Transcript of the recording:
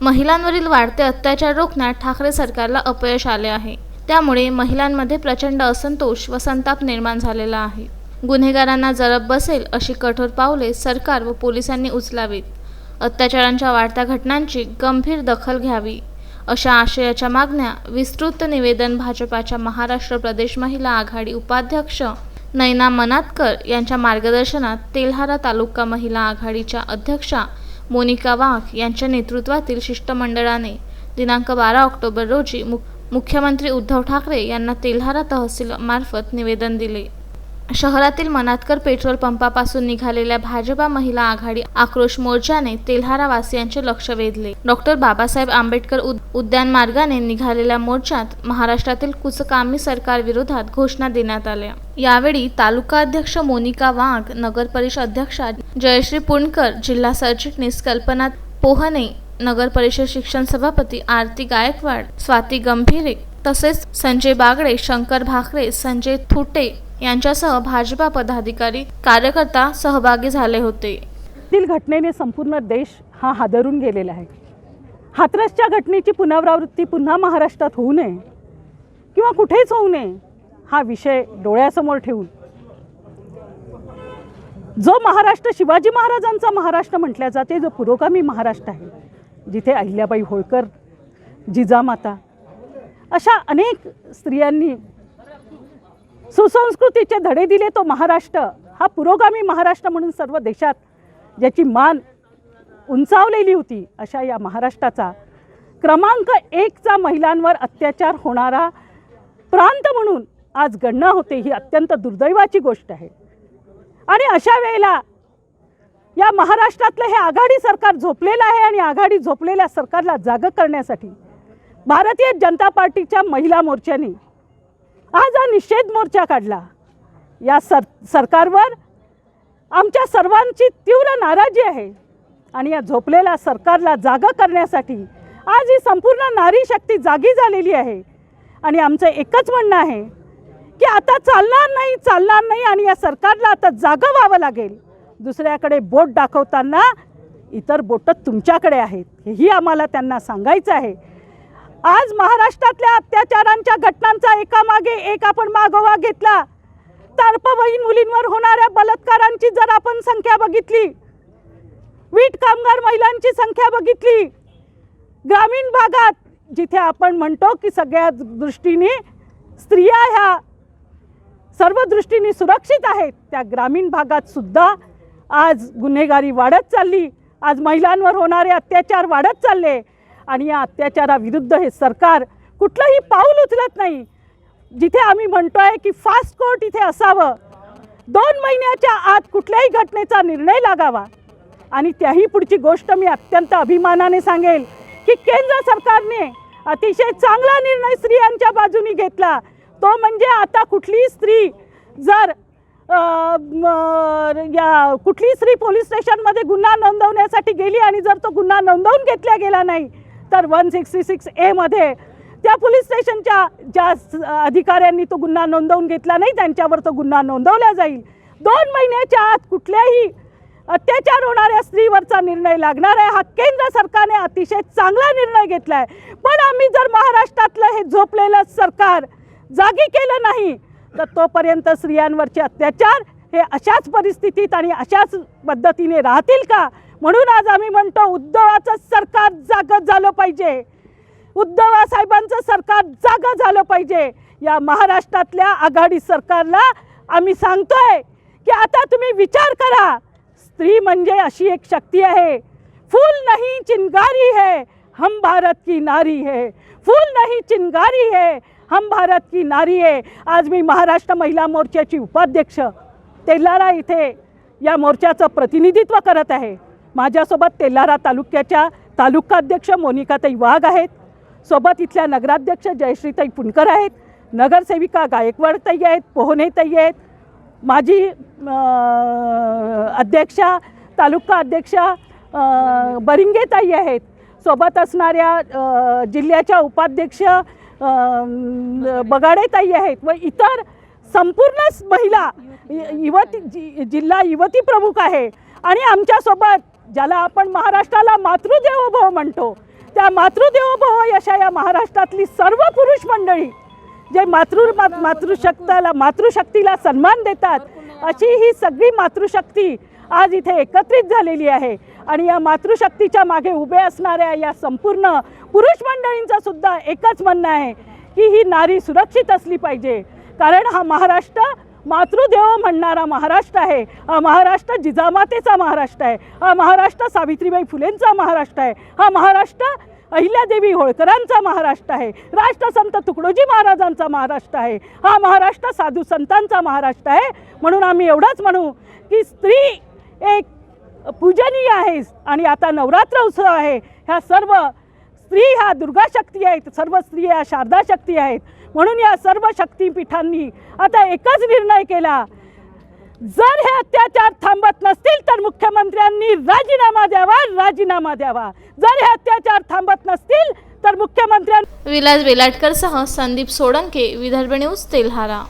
महिलांवरील वाढते अत्याचार रोखण्यात ठाकरे सरकारला अपयश आले आहे। त्यामुळे महिलांमध्ये प्रचंड असंतोष व संताप निर्माण झालेला आहे। गुन्हेगारांना जरब बसेल अशी कठोर पावले सरकार व पोलिसांनी उचलावीत, अत्याचारांच्या वाढत्या घटनांची गंभीर दखल घ्यावी, अशा आशयाच्या मागण्या विस्तृत निवेदन भाजपाच्या महाराष्ट्र प्रदेश महिला आघाडी उपाध्यक्ष नैना मनातकर यांच्या मार्गदर्शनात तेल्हारा तालुका महिला आघाडीच्या अध्यक्षा मोनिका वाघ यांच्या नेतृत्वातील शिष्टमंडळाने दिनांक 12 ऑक्टोबर रोजी मुख्यमंत्री उद्धव ठाकरे यांना तेल्हारा तहसील मार्फत निवेदन दिले। शहरातील मनातकर पेट्रोल पंपापासून निघालेल्या भाजपा महिला आघाडी आक्रोश मोर्चाने तेल्हारा वासियांचे लक्ष वेधले। डॉक्टर बाबासाहेब आंबेडकर उद्यान मार्गाने निघालेल्या मोर्चात महाराष्ट्रातील कुचकामी सरकार विरोधात घोषणा देण्यात आल्या। यावेळी तालुका अध्यक्ष मोनिका वाघ, नगर परिषद अध्यक्षा जयश्री पुणकर, जिल्हा सरचिटणीस कल्पना पोहने, नगर परिषद शिक्षण सभापती आरती गायकवाड, स्वाती गंभीरे तसेच संजय बागडे, शंकर भाकरे, संजय थुटे यांच्यासह भाजपा पदाधिकारी कार्यकर्ता सहभागी झाले होते। तील घटनेने संपूर्ण देश हा हादरून गेलेला आहे। हाथरसच्या घटनेची पुनरावृत्ती पुन्हा महाराष्ट्रात होऊ नये किंवा कुठेच होऊ नये हा विषय डोळ्यासमोर ठेवून जो महाराष्ट्र शिवाजी महाराजांचा महाराष्ट्र म्हटल्या जाते, जो पुरोगामी महाराष्ट्र आहे, जिथे अहिल्याबाई होळकर, जिजामाता अशा अनेक स्त्रियांनी सुसंस्कृतीचे धडे दिले, तो महाराष्ट्र हा पुरोगामी महाराष्ट्र म्हणून सर्व देशात ज्याची मान उंचावलेली होती, अशा या महाराष्ट्राचा क्रमांक 1चा महिलांवर अत्याचार होणारा प्रांत म्हणून आज गणना होते, ही अत्यंत दुर्दैवाची गोष्ट आहे। आणि अशा वेळेला या महाराष्ट्रातलं हे आघाडी सरकार झोपलेलं आहे आणि आघाडी झोपलेल्या सरकारला जागं करण्यासाठी भारतीय जनता पार्टीच्या महिला मोर्चाने आज हा निषेध मोर्चा काढला। या सरकारवर आमच्या सर्वांची तीव्र नाराजी आहे आणि या झोपलेल्या सरकारला जागा करण्यासाठी आज ही संपूर्ण नारी शक्ती जागी झालेली आहे। आणि आमचं एकच म्हणणं आहे की आता चालणार नाही आणि या सरकारला आता जागा व्हावं लागेल। दुसऱ्याकडे बोट दाखवताना इतर बोट तुमच्याकडे आहेत, हेही आम्हाला त्यांना सांगायचं आहे। आज महाराष्ट्रातल्या अत्याचारांच्या घटनांचा एकामागे एक आपण मागोवा घेतला तर अल्पवयीन मुलींवर होणाऱ्या बलात्कारांची जर आपण संख्या बघितली, वीट कामगार महिलांची संख्या बघितली, ग्रामीण भागात जिथे आपण म्हणतो की सगळ्या दृष्टीने स्त्रिया ह्या सर्व दृष्टीने सुरक्षित आहेत, त्या ग्रामीण भागात सुद्धा आज गुन्हेगारी वाढत चालली, आज महिलांवर होणारे अत्याचार वाढत चालले आणि या अत्याचाराविरुद्ध हे सरकार कुठलंही पाऊल उचलत नाही। जिथे आम्ही म्हणतोय की फास्ट कोर्ट इथे असावं, 2 महिन्याच्या आत कुठल्याही घटनेचा निर्णय लागावा। आणि त्याही पुढची गोष्ट मी अत्यंत अभिमानाने सांगेल की केंद्र सरकारने अतिशय चांगला निर्णय स्त्रियांच्या बाजूने घेतला। तो म्हणजे आता कुठलीही स्त्री जर कुठली स्त्री पोलीस स्टेशनमध्ये गुन्हा नोंदवण्यासाठी गेली आणि जर तो गुन्हा नोंदवून घेतला गेला नाही तर 166A मध्ये त्या पोलीस स्टेशनच्या ज्या अधिकाऱ्यांनी तो गुन्हा नोंदवून घेतला नाही त्यांच्यावर तो गुन्हा नोंदवला जाईल। 2 महिन्याच्या आत कुठल्याही अत्याचार होणाऱ्या स्त्रीवरचा निर्णय लागणार आहे। हा केंद्र सरकारने अतिशय चांगला निर्णय घेतला आहे। पण आम्ही जर महाराष्ट्रातलं हे झोपलेलं सरकार जागी केलं नाही तर तोपर्यंत स्त्रियांवरचे अत्याचार हे अशाच परिस्थितीत आणि अशाच पद्धतीने राहतील का? म्हणून आज आम्ही म्हणतो उद्धवाचं सरकार जागं झालं पाहिजे, उद्धव साहेबांचं सरकार जागं झालं पाहिजे। या महाराष्ट्रातल्या आघाडी सरकारला आम्ही सांगतोय की आता तुम्ही विचार करा, स्त्री म्हणजे अशी एक शक्ती आहे, फूल नहीं चिंगारी है हम भारत की नारी है, फूल नहीं चिंगारी है हम भारत की नारी है। आज मी महाराष्ट्र महिला मोर्चाची उपाध्यक्ष तेल्हारा इथे या मोर्चाचं प्रतिनिधित्व करत आहे। माझ्यासोबत तेल्हारा तालुक्याच्या तालुकाध्यक्ष मोनिकाताई वाघ आहेत, सोबत इथल्या नगराध्यक्ष जयश्रीताई पुणकर आहेत, नगरसेविका गायकवाडताई आहेत, पोहनेताई आहेत, माझी अध्यक्षा तालुका अध्यक्षा बरिंगेताई आहेत, सोबत असणाऱ्या जिल्ह्याच्या उपाध्यक्ष बगाडेताई आहेत व इतर संपूर्ण महिला जिल्हा युवती प्रमुख आहे। आणि आमच्यासोबत ज्याला आपण महाराष्ट्राला मातृदेवो भव म्हणतो त्या मातृदेवो भव अशा या महाराष्ट्रातली सर्व पुरुष मंडळी जे मातृशक्तीला सन्मान देतात, अशी ही सगळी मातृशक्ती आज इथे एकत्रित झालेली आहे. आणि या मातृशक्तीच्या मागे उभे असणाऱ्या या संपूर्ण पुरुष मंडळींचं सुद्धा एकच म्हणणं आहे की ही नारी सुरक्षित असली पाहिजे. कारण हा महाराष्ट्र मातृदेव म्हणणारा महाराष्ट्र आहे. हा महाराष्ट्र जिजामातेचा महाराष्ट्र आहे. हा महाराष्ट्र सावित्रीबाई फुलेंचा महाराष्ट्र आहे. हा महाराष्ट्र अहिल्यादेवी होळकरांचा महाराष्ट्र आहे. राष्ट्रसंत तुकडोजी महाराजांचा महाराष्ट्र आहे. हा महाराष्ट्र साधू संतांचा महाराष्ट्र आहे. म्हणून आम्ही एवढंच म्हणू की स्त्री एक पूजनीय आहे. आणि आता नवरात्र उत्सव आहे. ह्या सर्व स्त्री ह्या दुर्गा शक्ती आहेत, सर्व स्त्री ह्या शारदा शक्ती आहेत. म्हणून या सर्व शक्तीपीठांनी आता एकच निर्णय केला, जर हे अत्याचार थांबत नसतील तर मुख्यमंत्र्यांनी राजीनामा द्यावा. जर हे अत्याचार थांबत नसतील तर मुख्यमंत्र्यांनी. विलास बेलाटकरसह संदीप सोळंके, विदर्भ न्यूज, तेल्हारा.